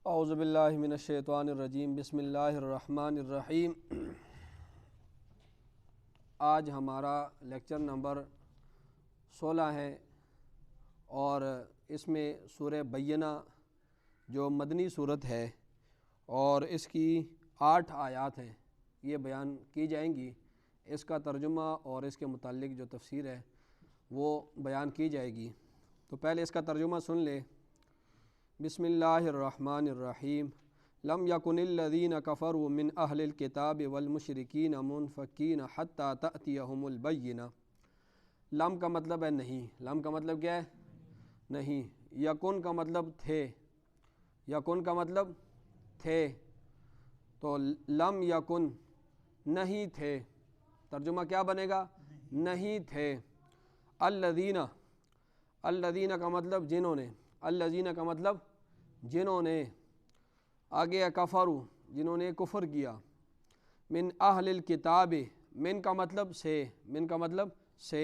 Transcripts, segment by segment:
اعوذ باللہ من الشیطان الرجیم بسم اللہ الرحمن الرحیم۔ آج ہمارا لیکچر نمبر 16 ہے اور اس میں سورہ بینہ جو مدنی صورت ہے اور اس کی 8 آیات ہیں یہ بیان کی جائیں گی۔ اس کا ترجمہ اور اس کے متعلق جو تفسیر ہے وہ بیان کی جائے گی۔ تو پہلے اس کا ترجمہ سن لے۔ بسم اللہ الرحمن الرحیم۔ لم یکن الذین کفروا من اہل الکتاب والمشرکین منفکین حتی تأتیہم البینہ۔ لم کا مطلب ہے نہیں۔ لم کا مطلب کیا ہے؟ نہیں۔ یکن کا مطلب تھے۔ یکن کا مطلب تھے، تو لم یکن نہیں تھے، ترجمہ کیا بنے گا؟ نہیں تھے۔ الذین، الذین کا مطلب جنہوں نے، الذین کا مطلب جنہوں نے، آگے کفروا جنہوں نے کفر کیا، من اہل الکتاب، من کا مطلب سے، من کا مطلب سے،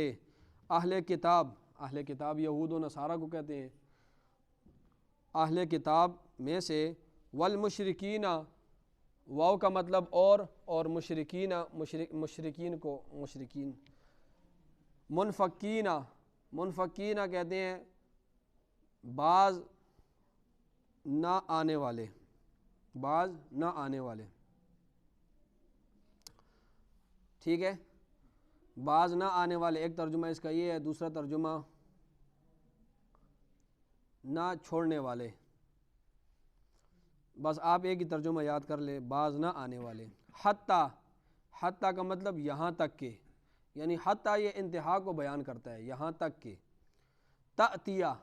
اہل کتاب، اہل کتاب یہود و نصارہ کو کہتے ہیں، اہل کتاب میں سے، والمشرکین، واو کا مطلب اور مشرکین، مشرکین کو مشرکین، منفکین، منفکین کہتے ہیں بعض نہ آنے والے، بعض نہ آنے والے، ٹھیک ہے، بعض نہ آنے والے ایک ترجمہ اس کا یہ ہے، دوسرا ترجمہ نہ چھوڑنے والے۔ بس آپ ایک ہی ترجمہ یاد کر لیں، بعض نہ آنے والے۔ حتیٰ، حتیٰ کا مطلب یہاں تک کہ، یعنی حتیٰ یہ انتہا کو بیان کرتا ہے، یہاں تک کہ، تأتیہ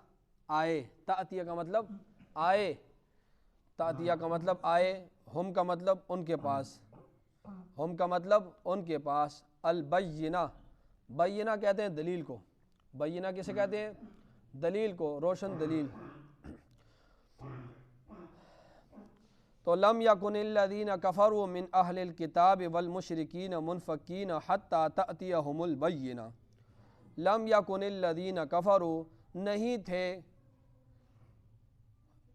آئے، تأتیہ کا مطلب آئے، تأتیہ کا مطلب آئے، ہم کا مطلب ان کے پاس، ہم کا مطلب ان کے پاس، البینہ، بینہ کہتے ہیں دلیل کو، بینہ کسے کہتے ہیں؟ دلیل کو، روشن دلیل۔ تو لم یکن الذین کفروا من اہل الکتاب والمشرکین منفکین حتی تأتیہم البینہ۔ لم یکن الذین کفروا، نہیں تھے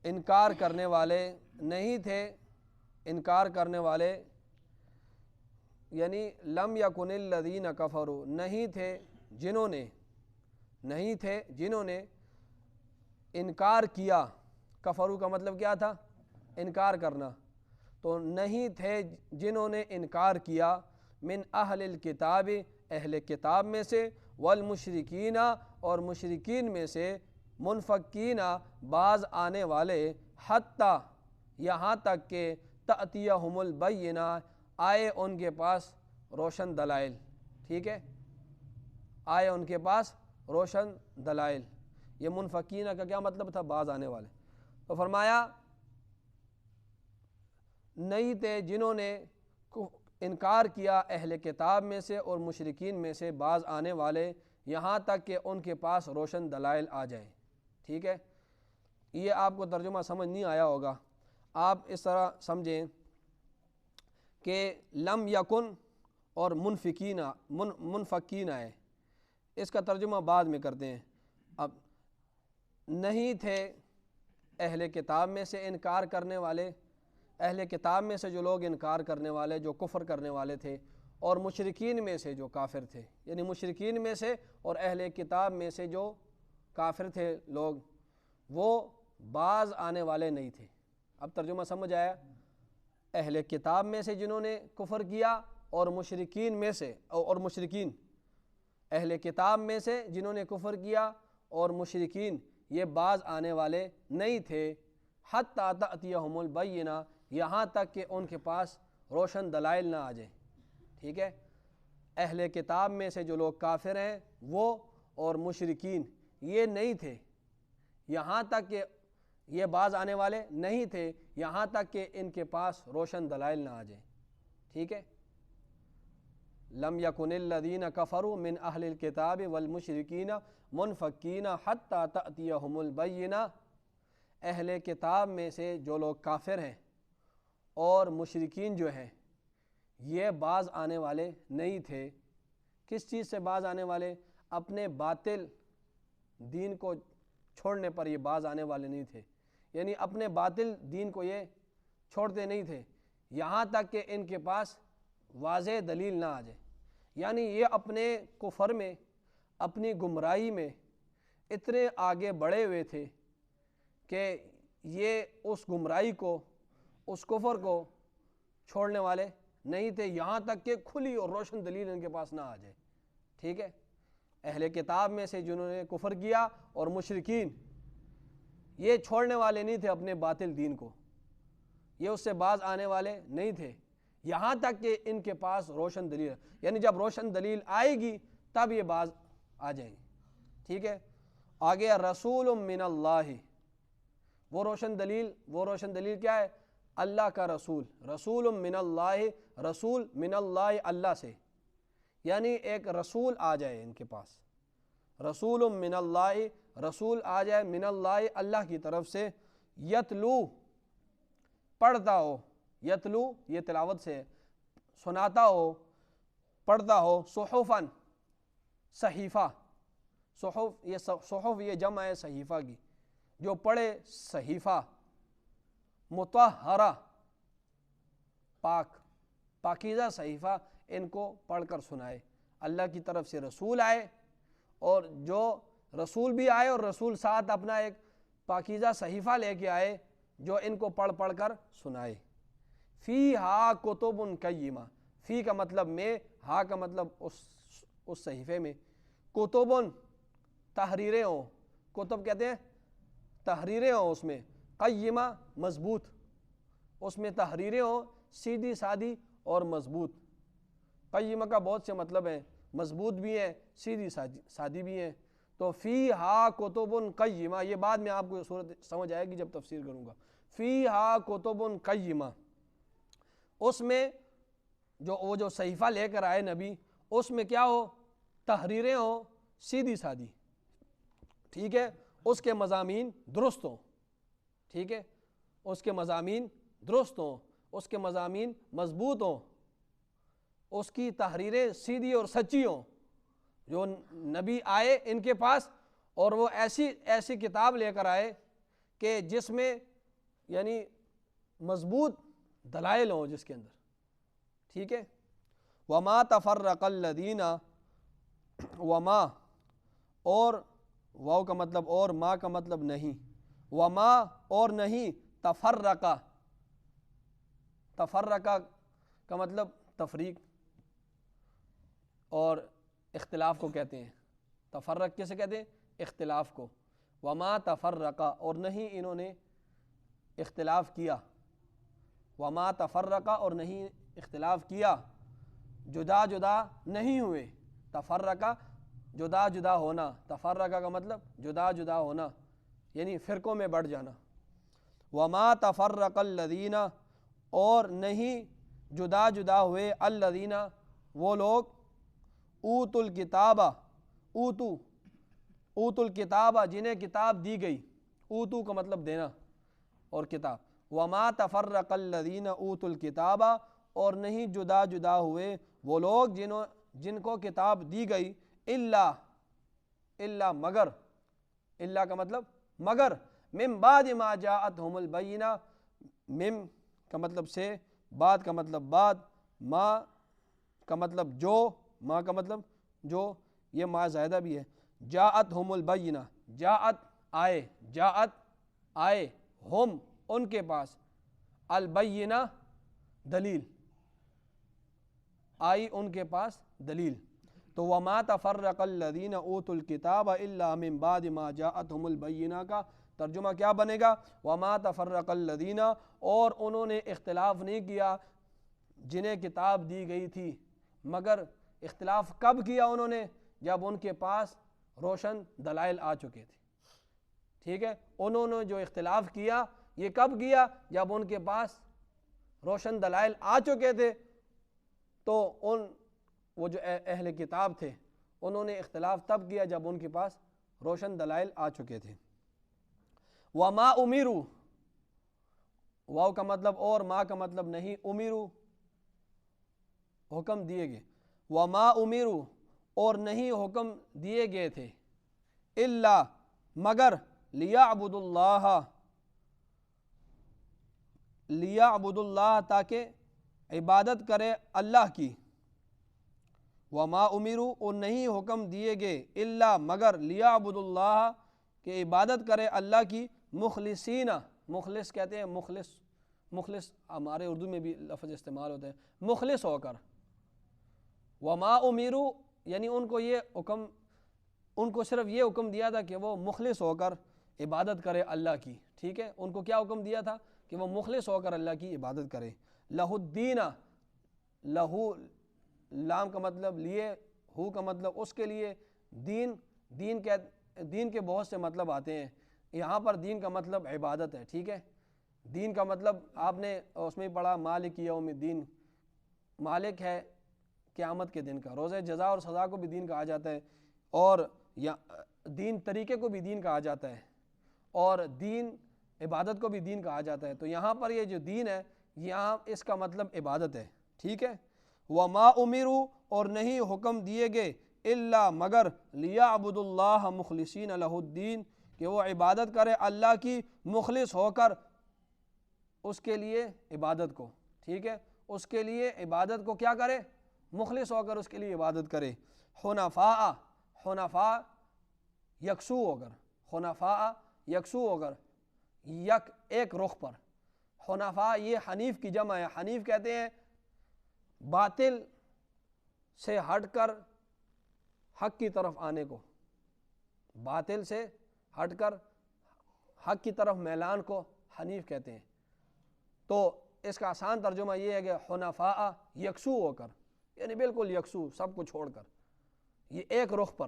انکار کرنے والے، نہیں تھے انکار کرنے والے، یعنی لم یکن الذین کفروا، نہیں تھے جنہوں نے، نہیں تھے جنہوں نے انکار کیا۔ کفروا کا مطلب کیا تھا؟ انکار کرنا۔ تو نہیں تھے جنہوں نے انکار کیا، من اہل الکتاب، اہل کتاب میں سے، والمشرکین، اور مشرکین میں سے، منفکین، بعض آنے والے، حتیٰ یہاں تک کہ، تأتیہم البینہ، آئے ان کے پاس روشن دلائل، ٹھیک ہے، آئے ان کے پاس روشن دلائل۔ یہ منفکین کا کیا مطلب تھا؟ بعض آنے والے۔ تو فرمایا نہیں تھے جنہوں نے انکار کیا اہل کتاب میں سے اور مشرکین میں سے بعض آنے والے، یہاں تک کہ ان کے پاس روشن دلائل آ جائیں، ٹھیک ہے۔ یہ آپ کو ترجمہ سمجھ نہیں آیا ہوگا، آپ اس طرح سمجھیں کہ لم یکن اور منفکین، منفکین ہے، اس کا ترجمہ بعد میں کرتے ہیں۔ اب نہیں تھے اہل کتاب میں سے انکار کرنے والے، اہل کتاب میں سے جو لوگ انکار کرنے والے، جو کفر کرنے والے تھے، اور مشرکین میں سے جو کافر تھے، یعنی مشرکین میں سے اور اہل کتاب میں سے جو کافر تھے لوگ، وہ بعض آنے والے نہیں تھے۔ اب ترجمہ سمجھ آیا؟ اہل کتاب میں سے جنہوں نے کفر کیا اور مشرکین میں سے، اور مشرکین، اہل کتاب میں سے جنہوں نے کفر کیا اور مشرکین، یہ بعض آنے والے نہیں تھے، حتیٰ تأتیہم البینہ، یہاں تک کہ ان کے پاس روشن دلائل نہ آ جائیں، ٹھیک ہے۔ اہل کتاب میں سے جو لوگ کافر ہیں وہ اور مشرکین یہ نہیں تھے، یہاں تک کہ یہ بعض آنے والے نہیں تھے، یہاں تک کہ ان کے پاس روشن دلائل نہ آ جائیں، ٹھیک ہے۔ لم یکن الذین کفروا من اہل الکتاب والمشرکین منفکین حتی تأتیہم البینہ، اہل کتاب میں سے جو لوگ کافر ہیں اور مشرکین جو ہیں یہ بعض آنے والے نہیں تھے۔ کس چیز سے بعض آنے والے؟ اپنے باطل دین کو چھوڑنے پر یہ بعض آنے والے نہیں تھے، یعنی اپنے باطل دین کو یہ چھوڑتے نہیں تھے یہاں تک کہ ان کے پاس واضح دلیل نہ آ جائے. یعنی یہ اپنے کفر میں، اپنی گمراہی میں اتنے آگے بڑھے ہوئے تھے کہ یہ اس گمراہی کو، اس کفر کو چھوڑنے والے نہیں تھے یہاں تک کہ کھلی اور روشن دلیل ان کے پاس نہ آ جائے. ٹھیک ہے، اہل کتاب میں سے جنہوں نے کفر کیا اور مشرکین، یہ چھوڑنے والے نہیں تھے اپنے باطل دین کو، یہ اس سے باز آنے والے نہیں تھے یہاں تک کہ ان کے پاس روشن دلیل، یعنی جب روشن دلیل آئے گی تب یہ باز آ جائیں گے. ٹھیک ہے، آگے رسول من اللہ، وہ روشن دلیل کیا ہے؟ اللہ کا رسول. رسول من اللہ، رسول من اللہ، اللہ سے، یعنی ایک رسول آ جائے ان کے پاس. رسول من اللہ، رسول آ جائے من اللہ، اللہ کی طرف سے. یتلو، پڑھتا ہو، یتلو یہ تلاوت سے سناتا ہو، پڑھتا ہو. صحفاً، صحیفہ، صحف یہ جمع ہے صحیفہ کی، جو پڑھے صحیفہ. مطہرہ، پاکیزہ صحیفہ ان کو پڑھ کر سنائے. اللہ کی طرف سے رسول آئے، اور جو رسول بھی آئے اور رسول ساتھ اپنا ایک پاکیزہ صحیفہ لے کے آئے جو ان کو پڑھ کر سنائے. فیہا کتب قیمہ، فی کا مطلب میں، ہا کا مطلب اس صحیفے میں. کتب تحریریں ہوں، کتب کہتے ہیں تحریریں ہوں اس میں. قیمہ مضبوط، اس میں تحریریں ہوں سیدھی سادی اور مضبوط. قیمہ کا بہت سے مطلب ہیں، مضبوط بھی ہیں، سیدھی سادی بھی ہیں. تو فیہا کتب قیمہ، یہ بعد میں آپ کو صورت سمجھ آئے گی جب تفسیر کروں گا. فیہا کتب قیمہ، اس میں وہ جو صحیفہ لے کر آئے نبی، اس میں کیا ہو؟ تحریریں ہوں سیدھی سادی. ٹھیک ہے، اس کے مضامین درست ہوں. ٹھیک ہے، اس کے مضامین درست ہوں، اس کے مضامین مضبوط ہوں، اس کی تحریریں سیدھی اور سچی ہوں. جو نبی آئے ان کے پاس اور وہ ایسی کتاب لے کر آئے کہ جس میں یعنی مضبوط دلائل ہوں جس کے اندر. ٹھیک ہے. وما تفرق الذین، وما اور، واو کا مطلب اور، ما کا مطلب نہیں. وما اور نہیں، تفرقہ کا مطلب تفریق اور اختلاف کو کہتے ہیں. تفرق کیسے کہتے ہیں؟ اختلاف کو. وما تفرقہ، اور نہیں انہوں نے اختلاف کیا. وما تفرقہ، اور نہیں اختلاف کیا، جدا جدا نہیں ہوئے. تفرقہ جدا جدا ہونا، تفرقہ کا مطلب جدا جدا ہونا یعنی فرقوں میں بڑھ جانا. وما تفرق الذین، اور نہیں جدا جدا ہوئے، الذین وہ لوگ، اوتوا الکتاب، اوتوا الکتاب جنہیں کتاب دی گئی. اوتو کا مطلب دینا اور کتاب. وما تفرق الذین اوتوا الکتاب، اور نہیں جدا جدا ہوئے وہ لوگ جن کو کتاب دی گئی. الا مگر، الا کا مطلب مگر، من بعد ما جاءتهم البینہ، من کا مطلب سے، بعد کا مطلب بعد، ما کا مطلب جو، ما کا مطلب جو، یہ ما زائدہ بھی ہے. جاءتهم البینہ، جاءت آئے، جاءت آئے، ہم ان کے پاس، البینہ دلیل، آئی ان کے پاس دلیل. تو وما تفرق الذین اوتوا الکتاب الا من بعد ما جاءتهم البینہ کا ترجمہ کیا بنے گا؟ وما تفرق الذین، اور انہوں نے اختلاف نہیں کیا جنہیں کتاب دی گئی تھی، مگر اختلاف کب کیا انہوں نے؟ جب ان کے پاس روشن دلائل آ چکے تھے. ٹھیک ہے، انہوں نے جو اختلاف کیا یہ کب کیا؟ جب ان کے پاس روشن دلائل آ چکے تھے. تو وہ جو اہل کتاب تھے انہوں نے اختلاف تب کیا جب ان کے پاس روشن دلائل آ چکے تھے. وما امروا، واو کا مطلب اور، ما کا مطلب نہیں. امروا حکم دیے گئے. وما امروا، اور نہیں حکم دیے گئے تھے. الا مگر، لیعبدوا اللہ، لیعبد اللہ تاکہ عبادت کرے اللہ کی، وما امروا اور نہیں حکم دیے گئے الا مگر لیعبد اللہ کہ عبادت کرے اللہ کی، مخلصین، مخلص کہتے ہیں مخلص ہمارے اردو میں بھی لفظ استعمال ہوتے ہیں مخلص ہو کر، وما امروا یعنی ان کو صرف یہ حکم دیا تھا کہ وہ مخلص ہو کر عبادت کرے اللہ کی، ٹھیک ہے، ان کو کیا حکم دیا تھا کہ وہ مخلص ہو کر اللہ کی عبادت کرے۔ لہ الدین، لہو لام کا مطلب لیے، ہو کا مطلب اس کے لیے، دین کے بہت سے مطلب آتے ہیں، یہاں پر دین کا مطلب عبادت ہے، ٹھیک ہے، دین کا مطلب آپ نے اس میں پڑھا مالک یوم الدین، مالک ہے قیامت کے دن کا، روزہ جزا اور سزا کو بھی دین کہا جاتا ہے، اور دین طریقے کو بھی دین کہا جاتا ہے، اور دین عبادت کو بھی دین کہا جاتا ہے۔ تو یہاں پر یہ جو دین ہے یہاں اس کا مطلب عبادت ہے، ٹھیک ہے۔ وما امروا اور نہیں حکم دیے گئے الا مگر لیعبد اللہ مخلصین لہ الدین کہ وہ عبادت کرے اللہ کی مخلص ہو کر اس کے لیے عبادت کو، ٹھیک ہے، اس کے لیے عبادت کو کیا کرے، مخلص ہو کر اس کے لیے عبادت کرے۔ حنفاء یکسو ہو کر، حنفاء یکسو ہو کر، ایک رخ پر، حنفاء یہ حنیف کی جمع ہے، حنیف کہتے ہیں باطل سے ہٹ کر حق کی طرف آنے کو، باطل سے ہٹ کر حق کی طرف میلان کو حنیف کہتے ہیں۔ تو اس کا آسان ترجمہ یہ ہے کہ حنفاء یکسو ہو کر، یعنی بالکل یکسو، سب کو چھوڑ کر، یہ ایک رخ پر۔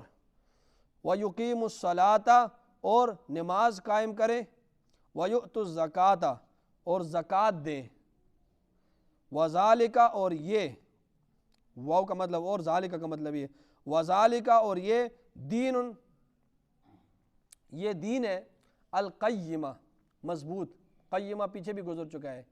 وَيُقِيمُ الصَّلَاةَ اور نماز قائم کرے، وَيُؤْتُ الزَّكَاةَ اور زکوٰۃ دیں، وَذَلِكَ اور یہ، واو کا مطلب اور، ذالکہ کا مطلب یہ، وَذَلِكَ اور یہ دین ہے القیمہ مضبوط، قیمہ پیچھے بھی گزر چکا ہے،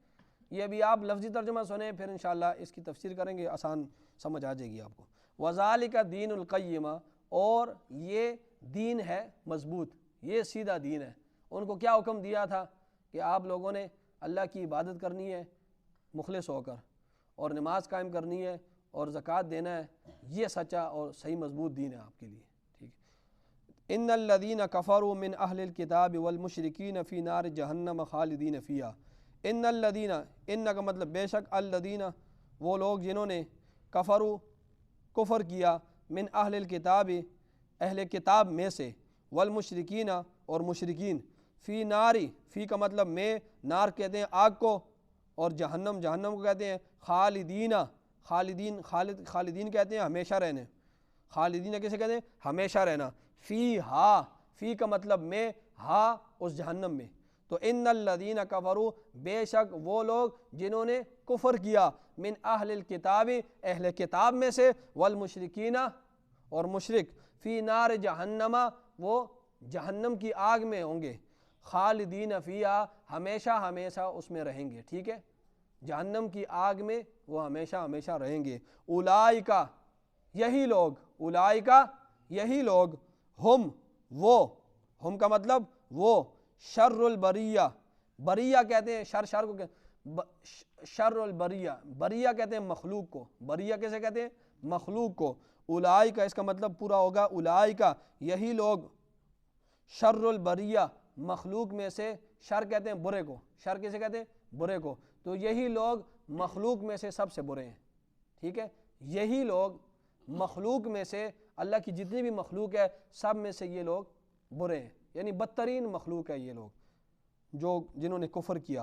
یہ بھی آپ لفظی ترجمہ سنیں پھر انشاءاللہ اس کی تفسیر کریں گے، آسان سمجھ آ جائے گی آپ کو۔ وَذَلِكَ دین القیمہ اور یہ دین ہے مضبوط، یہ سیدھا دین ہے۔ ان کو کیا حکم دیا تھا کہ آپ لوگوں نے اللہ کی عبادت کرنی ہے مخلص ہو کر، اور نماز قائم کرنی ہے اور زکوٰۃ دینا ہے، یہ سچا اور صحیح مضبوط دین ہے آپ کے لیے، ٹھیک ہے۔ ان الذین کفروا من اہل الکتاب والمشرکین فی نار جہنم خالدین فیہا، ان الذین، ان کا مطلب بے شک، الذین وہ لوگ جنہوں نے کفروا کفر کیا، من اہل الکتاب اہل کتاب میں سے، والمشرکین اور مشرکین، فی ناری، فی کا مطلب میں، نار کہتے ہیں آگ کو، اور جہنم کو کہتے ہیں خالدین کہتے ہیں ہمیشہ رہنے، خالدین کیسے کہتے ہیں ہمیشہ رہنا، فی کا مطلب میں، ہا اس جہنم میں۔ تو ان الذین کفروا بے شک وہ لوگ جنہوں نے کفر کیا، من اہل الکتاب اہل کتاب میں سے، والمشرکین اور مشرک، فی نار جہنم وہ جہنم کی آگ میں ہوں گے، خالدین فیہا ہمیشہ اس میں رہیں گے، ٹھیک ہے، جہنم کی آگ میں وہ ہمیشہ رہیں گے۔ اولئک یہی لوگ ہم وہ، ہم کا مطلب وہ، شر البریہ، بریہ کہتے ہیں شر کو، شر البریہ، بریہ کہتے ہیں مخلوق کو، بریہ کیسے کہتے ہیں مخلوق کو، اولئک اس کا مطلب پورا ہوگا، اولئک یہی لوگ، شر البریہ مخلوق میں سے، شر کہتے ہیں برے کو، شر کیسے کہتے ہیں برے کو، تو یہی لوگ مخلوق میں سے سب سے برے ہیں، ٹھیک ہے، یہی لوگ مخلوق میں سے، اللہ کی جتنی بھی مخلوق ہے سب میں سے یہ لوگ برے ہیں، یعنی بدترین مخلوق ہے یہ لوگ جنہوں نے کفر کیا۔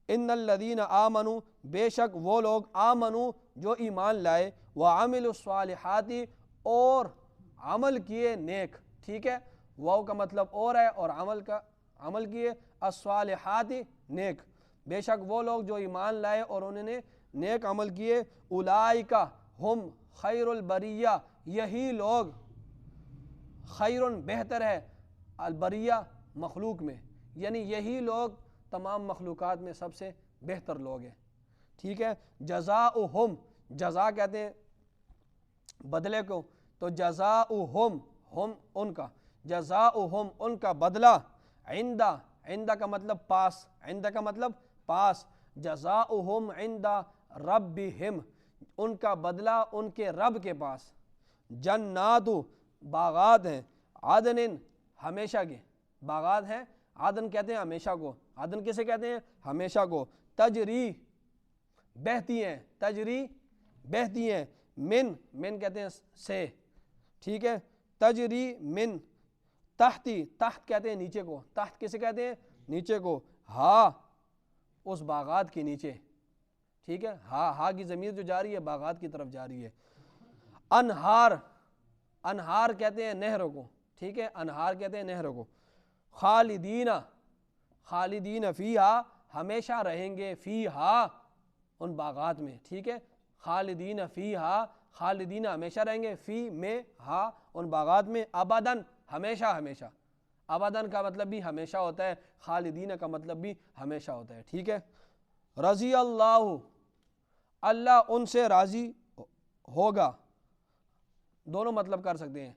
ان الذین آمنوا بے شک وہ لوگ، آمنوا جو ایمان لائے، وعملوا الصالحات اور عمل کیے نیک، ٹھیک ہے، واو کا مطلب اور ہے، اور عمل کیے، الصالحات نیک، بے شک وہ لوگ جو ایمان لائے اور انہوں نے نیک عمل کیے، اولئک ہم خیر البریہ یہی لوگ، خیر بہتر ہے، البریہ مخلوق میں، یعنی یہی لوگ تمام مخلوقات میں سب سے بہتر لوگ ہیں، ٹھیک ہے۔ جزاؤہم، جزا کہتے ہیں بدلے کو، تو جزاؤہم ہم ان کا، جزاؤہم ان کا بدلہ، عند کا مطلب پاس، عند کا مطلب پاس، جزاؤہم عند ربہم، ان کا بدلہ ان کے رب کے پاس، جنات باغات ہیں، عدن ہمیشہ کے باغات ہیں، عدن کہتے ہیں ہمیشہ کو، عدن کسے کہتے ہیں؟ ہمیشہ کو، تجری بہتی ہیں، تجری بہتی ہیں، من کہتے ہیں سے، ٹھیک ہے، تجری من تحتی، تحت کہتے ہیں نیچے کو، تحت کسے کہتے ہیں؟ نیچے کو، ہاں اس باغات کے نیچے، ٹھیک ہے، ہاں کی ضمیر جو جاری ہے باغات کی طرف جاری ہے، انہار، انہار کہتے ہیں نہروں کو، ٹھیک ہے، انہار کہتے ہیں نہروں کو، خالدین، خالدین فیہا ہمیشہ رہیں گے، فیہا ان باغات میں، ٹھیک ہے، خالدین فیہا، خالدین ہمیشہ رہیں گے، فی میں ہا ان باغات میں، ابداً ہمیشہ، ہمیشہ، ابداً کا مطلب بھی ہمیشہ ہوتا ہے، خالدین کا مطلب بھی ہمیشہ ہوتا ہے، ٹھیک ہے، رضی اللہ، اللہ ان سے راضی ہوگا، دونوں مطلب کر سکتے ہیں،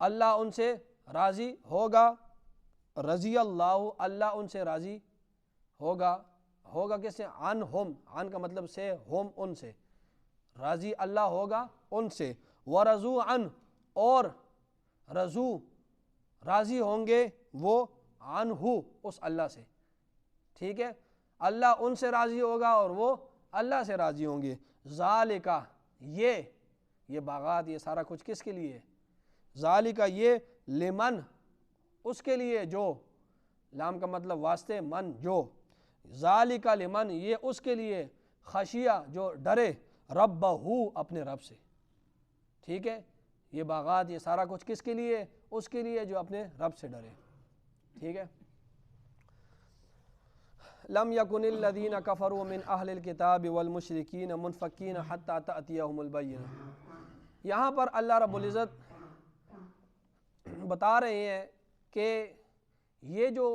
اللہ ان سے راضی ہوگا، رضی اللہ، اللہ ان سے راضی ہوگا، ہوگا کس سے؟ عنہم، عن کا مطلب سے، ہم ان سے، راضی اللہ ہوگا ان سے، ورضوا عنہ، اور رضو راضی ہوں گے وہ، عنہ اس اللہ سے، ٹھیک ہے، اللہ ان سے راضی ہوگا اور وہ اللہ سے راضی ہوں گے، ذالکہ یہ باغات، یہ سارا کچھ کس کے لیے ہے؟ ذالکہ یہ، لمن اس کے لیے جو، لام کا مطلب واسطے، من جو، ذالکہ لمن یہ اس کے لیے، خشیہ جو ڈرے، ربہ اپنے رب سے، ٹھیک ہے، یہ باغات یہ سارا کچھ کس کے لیے؟ اس کے لیے جو اپنے رب سے ڈرے، ٹھیک ہے۔ لم یکن الذین کفروا من اہل الکتاب والمشرکین منفکین حتی تأتیہم البینہ، یہاں پر اللہ رب العزت بتا رہے ہیں کہ یہ جو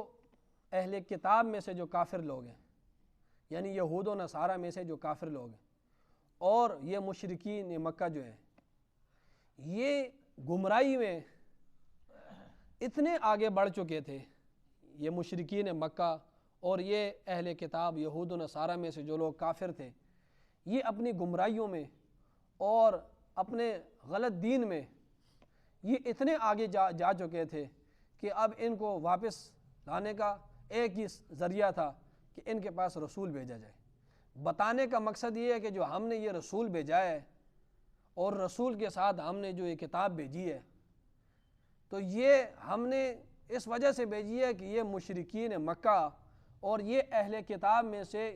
اہل کتاب میں سے جو کافر لوگ ہیں، یعنی یہود و نصارہ میں سے جو کافر لوگ ہیں، اور یہ مشرکین مکہ جو ہیں، یہ گمراہی میں اتنے آگے بڑھ چکے تھے، یہ مشرکین مکہ اور یہ اہل کتاب یہود و نصارہ میں سے جو لوگ کافر تھے، یہ اپنی گمراہیوں میں اور اپنے غلط دین میں یہ اتنے آگے جا چکے تھے کہ اب ان کو واپس لانے کا ایک ہی ذریعہ تھا کہ ان کے پاس رسول بھیجا جائے۔ بتانے کا مقصد یہ ہے کہ جو ہم نے یہ رسول بھیجا ہے اور رسول کے ساتھ ہم نے جو یہ کتاب بھیجی ہے، تو یہ ہم نے اس وجہ سے بھیجی ہے کہ یہ مشرکین مکہ اور یہ اہل کتاب میں سے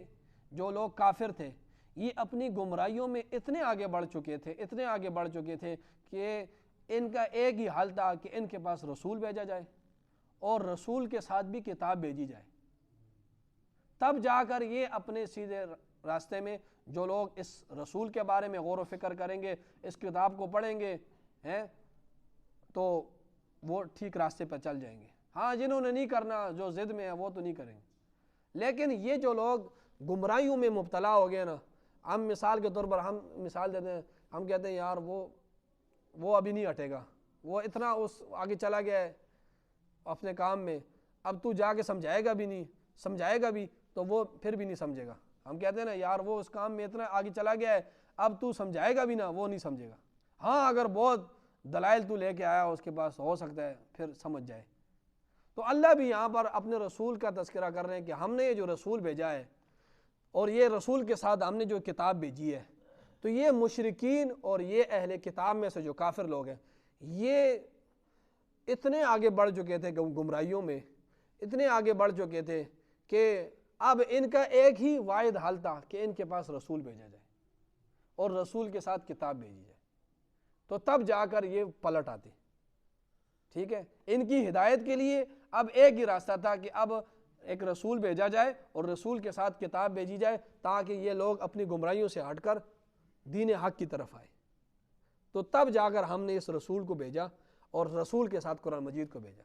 جو لوگ کافر تھے، یہ اپنی گمراہیوں میں اتنے آگے بڑھ چکے تھے، اتنے آگے بڑھ چکے تھے کہ ان کا ایک ہی حل تھا کہ ان کے پاس رسول بھیجا جائے اور رسول کے ساتھ بھی کتاب بھیجی جائے، تب جا کر یہ اپنے سیدھے راستے میں، جو لوگ اس رسول کے بارے میں غور و فکر کریں گے، اس کتاب کو پڑھیں گے ہیں، تو وہ ٹھیک راستے پر چل جائیں گے۔ ہاں جنہوں نے نہیں کرنا، جو ضد میں ہے، وہ تو نہیں کریں گے، لیکن یہ جو لوگ گمراہیوں میں مبتلا ہو گئے نا، ہم مثال کے طور پر ہم مثال دیتے ہیں، ہم کہتے ہیں یار وہ ابھی نہیں ہٹے گا، وہ اتنا اس آگے چلا گیا ہے اپنے کام میں، اب تو جا کے سمجھائے گا بھی نہیں، سمجھائے گا بھی تو وہ پھر بھی نہیں سمجھے گا۔ ہم کہتے ہیں نا یار وہ اس کام میں اتنا آگے چلا گیا ہے، اب تو سمجھائے گا بھی نا، وہ نہیں سمجھے گا۔ ہاں اگر بہت دلائل تو لے کے آیا اس کے پاس، ہو سکتا ہے پھر سمجھ جائے۔ تو اللہ بھی یہاں پر اپنے رسول کا تذکرہ کر رہے ہیں کہ ہم نے یہ جو رسول بھیجا ہے اور یہ رسول کے ساتھ ہم نے جو کتاب بھیجی ہے، تو یہ مشرکین اور یہ اہل کتاب میں سے جو کافر لوگ ہیں، یہ اتنے آگے بڑھ چکے تھے گمراہیوں میں، اتنے آگے بڑھ چکے تھے کہ اب ان کا ایک ہی واحد حل تھا کہ ان کے پاس رسول بھیجا جائے اور رسول کے ساتھ کتاب بھیجی جائے، تو تب جا کر یہ پلٹ آتے، ٹھیک ہے۔ ان کی ہدایت کے لیے اب ایک ہی راستہ تھا کہ اب ایک رسول بھیجا جائے اور رسول کے ساتھ کتاب بھیجی جائے، تاکہ یہ لوگ اپنی گمراہیوں سے ہٹ کر دین حق کی طرف آئے۔ تو تب جا کر ہم نے اس رسول کو بھیجا اور رسول کے ساتھ قرآن مجید کو بھیجا۔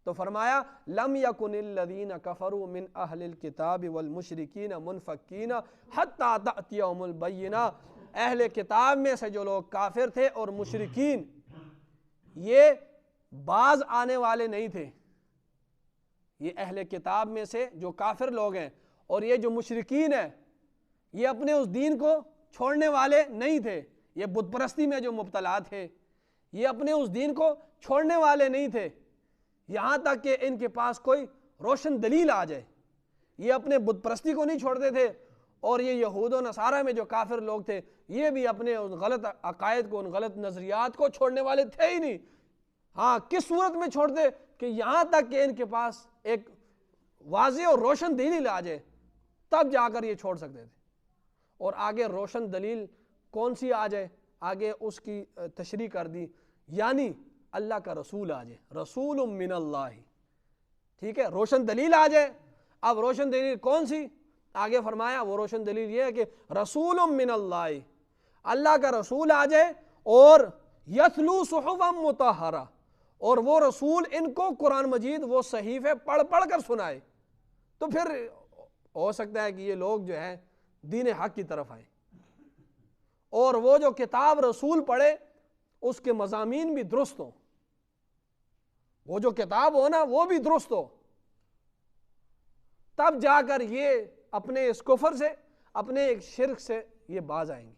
تو فرمایا لم یکن الذین کفروا من اہل الکتاب والمشرکین منفکین حتی تأتیہم البینہ، اہل کتاب میں سے جو لوگ کافر تھے اور مشرکین، یہ باز آنے والے نہیں تھے۔ یہ اہل کتاب میں سے جو کافر لوگ ہیں اور یہ جو مشرکین ہیں، یہ اپنے اس دین کو چھوڑنے والے نہیں تھے، یہ بت پرستی میں جو مبتلا تھے یہ اپنے اس دین کو چھوڑنے والے نہیں تھے، یہاں تک کہ ان کے پاس کوئی روشن دلیل آ جائے۔ یہ اپنے بت پرستی کو نہیں چھوڑتے تھے، اور یہ یہود و نصارہ میں جو کافر لوگ تھے یہ بھی اپنے ان غلط عقائد کو، ان غلط نظریات کو چھوڑنے والے تھے ہی نہیں۔ ہاں کس صورت میں چھوڑتے؟ کہ یہاں تک کہ ان کے پاس ایک واضح اور روشن دلیل آ جائے تب جا کر یہ چھوڑ سکتے تھے۔ اور آگے روشن دلیل کون سی آ جائے، آگے اس کی تشریح کر دی، یعنی اللہ کا رسول آ جائے، رسول من اللہ، ٹھیک ہے، روشن دلیل آ جائے۔ اب روشن دلیل کون سی؟ آگے فرمایا وہ روشن دلیل یہ ہے کہ رسول من اللہ، اللہ کا رسول آ جائے، اور یتلو صحفا مطہرہ، اور وہ رسول ان کو قرآن مجید وہ صحیفے پڑھ پڑھ کر سنائے، تو پھر ہو سکتا ہے کہ یہ لوگ جو ہے دین حق کی طرف آئیں، اور وہ جو کتاب رسول پڑھے اس کے مضامین بھی درست ہوں، وہ جو کتاب ہو نا وہ بھی درست ہو، تب جا کر یہ اپنے اس کفر سے، اپنے ایک شرک سے یہ باز آئیں گے۔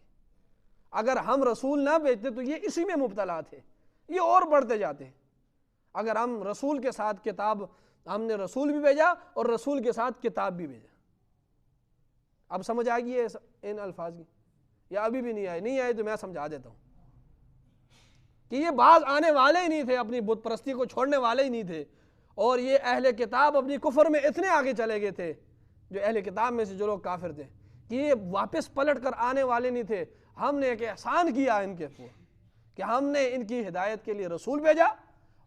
اگر ہم رسول نہ بھیجتے تو یہ اسی میں مبتلا تھے، یہ اور بڑھتے جاتے۔ اگر ہم رسول کے ساتھ کتاب، ہم نے رسول بھی بھیجا اور رسول کے ساتھ کتاب بھی بھیجا۔ اب سمجھ آ گئی ہے ان الفاظ کی، یا ابھی بھی نہیں آئے؟ نہیں آئے تو میں سمجھا دیتا ہوں کہ یہ باز آنے والے ہی نہیں تھے، اپنی بت پرستی کو چھوڑنے والے ہی نہیں تھے، اور یہ اہل کتاب اپنی کفر میں اتنے آگے چلے گئے تھے، جو اہل کتاب میں سے جو لوگ کافر تھے، کہ یہ واپس پلٹ کر آنے والے نہیں تھے۔ ہم نے ایک احسان کیا ان کے اوپر کہ ہم نے ان کی ہدایت کے لیے رسول بھیجا،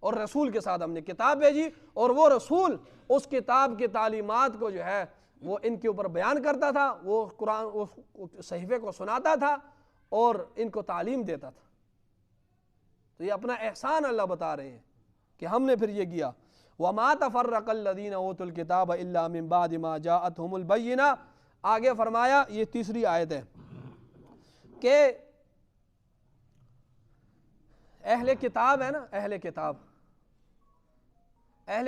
اور رسول کے ساتھ ہم نے کتاب بھیجی، اور وہ رسول اس کتاب کی تعلیمات کو جو ہے وہ ان کے اوپر بیان کرتا تھا، وہ قرآن اس صحیفے کو سناتا تھا اور ان کو تعلیم دیتا تھا۔ تو یہ اپنا احسان اللہ بتا رہے ہیں کہ ہم نے پھر یہ کیا۔ وَمَا تَفَرَّقَ الَّذِينَ أُوتُوا الْكِتَابَ إِلَّا مِن بَعْدِ مَا جَاءَتْهُمُ الْبَيِّنَةُ۔ آگے فرمایا، یہ تیسری آیت ہے کہ اہل کتاب ہے نا، اہل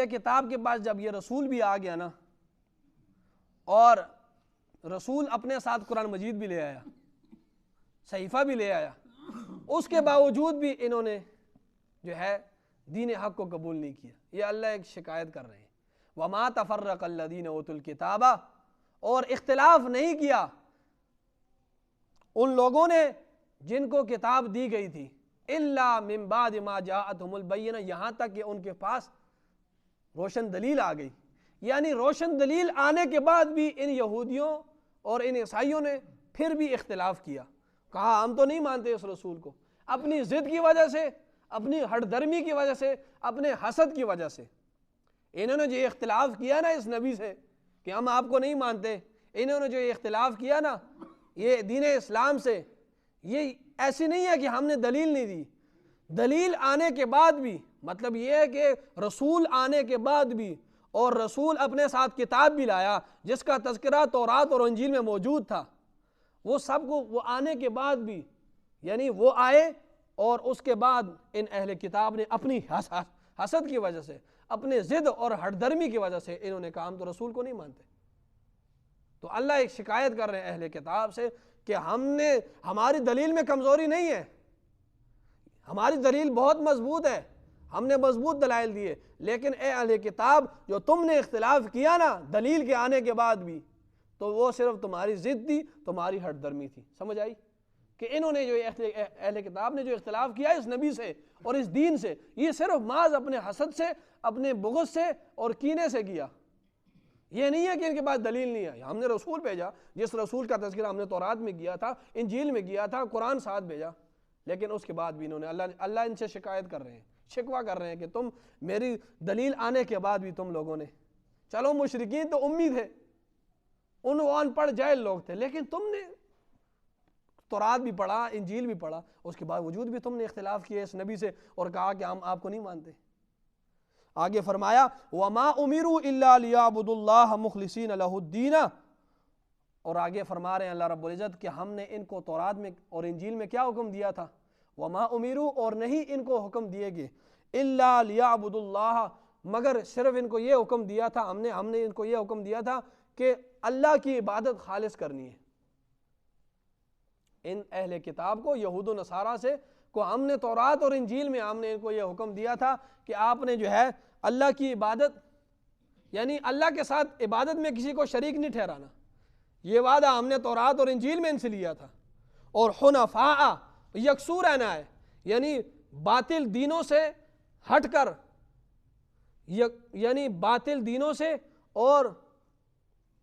کتاب کے پاس جب یہ رسول بھی آ گیا نا، اور رسول اپنے ساتھ قرآن مجید بھی لے آیا، صحیفہ بھی لے آیا، اس کے باوجود بھی انہوں نے جو ہے دین حق کو قبول نہیں کیا۔ یہ اللہ ایک شکایت کر رہے ہیں، وَمَا تَفَرَّقَ الَّذِينَ أُوتُوا الْكِتَابَ، اور اختلاف نہیں کیا ان لوگوں نے جن کو کتاب دی گئی تھی، إِلَّا مِن بَعْدِ مَا جَاءَتْهُمُ الْبَيِّنَةُ، یہاں تک کہ ان کے پاس روشن دلیل آ گئی۔ یعنی روشن دلیل آنے کے بعد بھی ان یہودیوں اور ان عیسائیوں نے پھر بھی اختلاف کیا، کہا ہم تو نہیں مانتے اس رسول کو، اپنی ضد کی وجہ سے، اپنی ہٹ درمی کی وجہ سے، اپنے حسد کی وجہ سے انہوں نے جو اختلاف کیا نا اس نبی سے کہ ہم آپ کو نہیں مانتے، انہوں نے جو اختلاف کیا نا یہ دین اسلام سے، یہ ایسی نہیں ہے کہ ہم نے دلیل نہیں دی، دلیل آنے کے بعد بھی، مطلب یہ ہے کہ رسول آنے کے بعد بھی، اور رسول اپنے ساتھ کتاب بھی لایا جس کا تذکرہ تورات اور انجیل میں موجود تھا، وہ سب کو وہ آنے کے بعد بھی، یعنی وہ آئے اور اس کے بعد ان اہل کتاب نے اپنی حسد کی وجہ سے، اپنے ضد اور ہٹ درمی کی وجہ سے انہوں نے کہا ہم تو رسول کو نہیں مانتے۔ تو اللہ ایک شکایت کر رہے ہیں اہل کتاب سے کہ ہماری دلیل میں کمزوری نہیں ہے، ہماری دلیل بہت مضبوط ہے، ہم نے مضبوط دلائل دیے، لیکن اے اہل کتاب جو تم نے اختلاف کیا نا دلیل کے آنے کے بعد بھی، تو وہ صرف تمہاری ضد تھی، تمہاری ہٹ درمی تھی۔ سمجھ آئی کہ انہوں نے جو اہل کتاب نے جو اختلاف کیا اس نبی سے اور اس دین سے، یہ صرف محض اپنے حسد سے، اپنے بغض سے اور کینے سے کیا، یہ نہیں ہے کہ ان کے پاس دلیل نہیں ہے۔ ہم نے رسول بھیجا، جس رسول کا تذکرہ ہم نے تورات میں کیا تھا، انجیل میں کیا تھا، قرآن ساتھ بھیجا، لیکن اس کے بعد بھی انہوں نے اللہ ان سے شکایت کر رہے ہیں، شکوہ کر رہے ہیں کہ تم میری دلیل آنے کے بعد بھی تم لوگوں نے، چلو مشرکین تو امی تھے، ان پڑھ جاہل لوگ تھے، لیکن تم نے تورات بھی پڑھا، انجیل بھی پڑھا، اس کے باوجود بھی تم نے اختلاف کیا اس نبی سے اور کہا کہ ہم آپ کو نہیں مانتے۔ آگے فرمایا وَمَا أُمِرُوا إِلَّا لِيَعْبُدُوا اللَّهَ مُخْلِصِينَ لَهُ الدِّينَ، اور آگے فرما رہے ہیں اللہ رب العزت کہ ہم نے ان کو تورات میں اور انجیل میں کیا حکم دیا تھا، وَمَا أُمِرُوا، اور نہیں ان کو حکم دیے گئے، إِلَّا لِيَعْبُدُوا اللَّهَ، مگر صرف ان کو یہ حکم دیا تھا، ہم نے ان کو یہ حکم دیا تھا کہ اللہ کی عبادت خالص کرنی ہے، ان اہل کتاب کو، یہود و نصارہ سے کو ہم نے تورات اور انجیل میں ہم نے ان کو یہ حکم دیا تھا کہ آپ نے جو ہے اللہ کی عبادت، یعنی اللہ کے ساتھ عبادت میں کسی کو شریک نہیں ٹھہرانا، یہ وعدہ ہم نے تورات اور انجیل میں ان سے لیا تھا۔ اور حنفاء، یکسو رہنا ہے، یعنی باطل دینوں سے ہٹ کر، یعنی باطل دینوں سے اور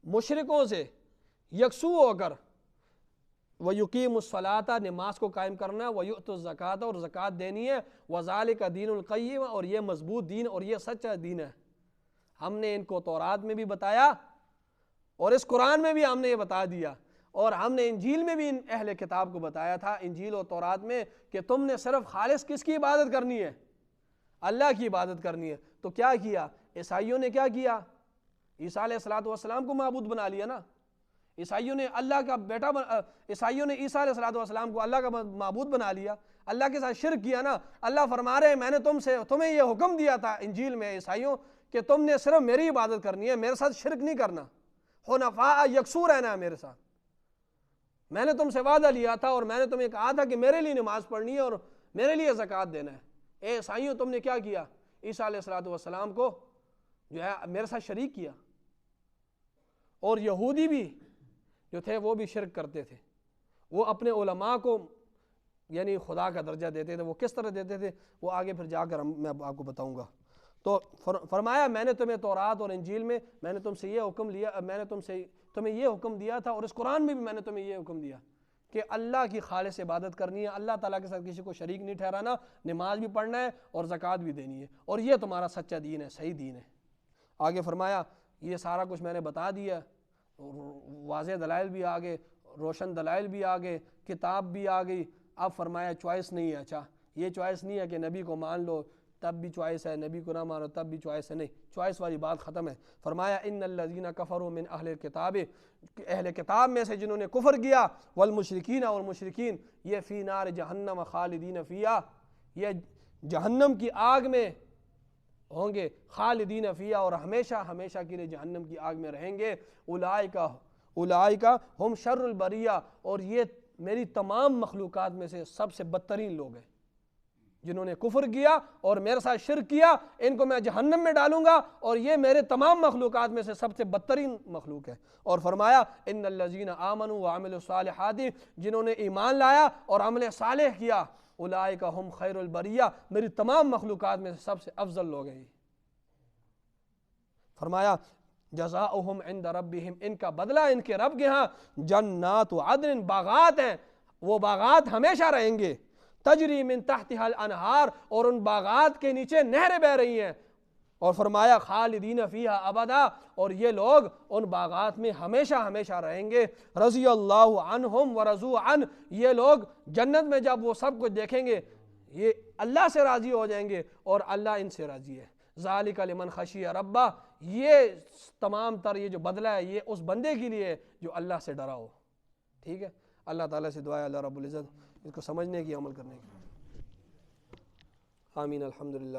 مشرکوں سے یکسو ہو کر، وَيُقِيمُ الصَّلَاةَ، نماز کو قائم کرنا ہے، وَيُؤْتُ الزَّكَاةَ، اور زکوٰۃ دینی ہے، وَذَلِكَ دِينُ الْقَيِّمَ، اور یہ مضبوط دین اور یہ سچا دین ہے۔ ہم نے ان کو تورات میں بھی بتایا اور اس قرآن میں بھی ہم نے یہ بتا دیا، اور ہم نے انجیل میں بھی ان اہل کتاب کو بتایا تھا، انجیل اور تورات میں، کہ تم نے صرف خالص کس کی عبادت کرنی ہے؟ اللہ کی عبادت کرنی ہے۔ تو کیا کیا عیسائیوں نے؟ کیا کیا؟ عیسیٰ علیہ السلام کو معبود بنا لیا نا۔ عیسائیوں نے اللہ کا بیٹا عیسائیوں نے عیسیٰ علیہ السلام کو اللہ کا معبود بنا لیا، اللہ کے ساتھ شرک کیا نا۔ اللہ فرما رہے ہیں میں نے تمہیں یہ حکم دیا تھا انجیل میں عیسائیوں کہ تم نے صرف میری عبادت کرنی ہے، میرے ساتھ شرک نہیں کرنا، حنفاء، یکسو رہنا ہے میرے ساتھ۔ میں نے تم سے وعدہ لیا تھا اور میں نے تمہیں کہا تھا کہ میرے لیے نماز پڑھنی ہے اور میرے لیے زکوٰۃ دینا ہے۔ اے عیسائیوں، تم نے کیا کیا؟ عیسیٰ علیہ السلام کو جو ہے میرے ساتھ شریک کیا۔ اور یہودی بھی جو تھے وہ بھی شرک کرتے تھے، وہ اپنے علماء کو یعنی خدا کا درجہ دیتے تھے۔ وہ کس طرح دیتے تھے وہ آگے پھر جا کر میں آپ کو بتاؤں گا۔ تو فرمایا میں نے تمہیں تورات اور انجیل میں میں نے تم سے یہ حکم لیا، میں نے تمہیں یہ حکم دیا تھا، اور اس قرآن میں بھی میں نے تمہیں یہ حکم دیا کہ اللہ کی خالص عبادت کرنی ہے، اللہ تعالیٰ کے ساتھ کسی کو شریک نہیں ٹھہرانا، نماز بھی پڑھنا ہے اور زکوٰۃ بھی دینی ہے، اور یہ تمہارا سچا دین ہے، صحیح دین ہے۔ آگے فرمایا یہ سارا کچھ میں نے بتا دیا، واضح دلائل بھی آگے، روشن دلائل بھی آگے، کتاب بھی آ گئی۔ اب فرمایا چوائس نہیں ہے۔ اچھا یہ چوائس نہیں ہے کہ نبی کو مان لو تب بھی چوائس ہے، نبی کو نہ مانو تب بھی چوائس ہے، نہیں، چوائس والی بات ختم ہے۔ فرمایا ان الذین کفروا من اہل الکتاب، اہل کتاب میں سے جنہوں نے کفر کیا، والمشرکین، اور مشرکین، یہ فی نار جہنم خالدین فیہا، یہ جہنم کی آگ میں ہوں گے، خالدین فیہا، اور ہمیشہ ہمیشہ کے لیے جہنم کی آگ میں رہیں گے۔ اولئک ہم شر البریہ، اور یہ میری تمام مخلوقات میں سے سب سے بدترین لوگ ہیں، جنہوں نے کفر کیا اور میرے ساتھ شرک کیا، ان کو میں جہنم میں ڈالوں گا، اور یہ میرے تمام مخلوقات میں سے سب سے بدترین مخلوق ہے۔ اور فرمایا ان الذین آمنوا وعملوا الصالحات، جنہوں نے ایمان لایا اور عمل صالح کیا، اولئک ہم خیر البریہ، میری تمام مخلوقات میں سے سب سے افضل لوگ ہیں۔ فرمایا جزاؤہم عند ربہم، ان کا بدلہ ان کے رب کے ہاں جنات عدن، باغات ہیں، وہ باغات ہمیشہ رہیں گے، تجری من تحتها الانہار، اور ان باغات کے نیچے نہریں بہ رہی ہیں۔ اور فرمایا خالدین فیہا ابدا، اور یہ لوگ ان باغات میں ہمیشہ ہمیشہ رہیں گے۔ رضی اللہ عنہم ورضوا عنہ، یہ لوگ جنت میں جب وہ سب کچھ دیکھیں گے یہ اللہ سے راضی ہو جائیں گے اور اللہ ان سے راضی ہے۔ ذالک لمن خشی ربہ، یہ تمام تر یہ جو بدلہ ہے یہ اس بندے کے لیے جو اللہ سے ڈرا ہو۔ ٹھیک ہے، اللہ تعالیٰ سے دعا ہے اللہ رب العزت اس کو سمجھنے کی، عمل کرنے کی۔ آمین، الحمدللہ۔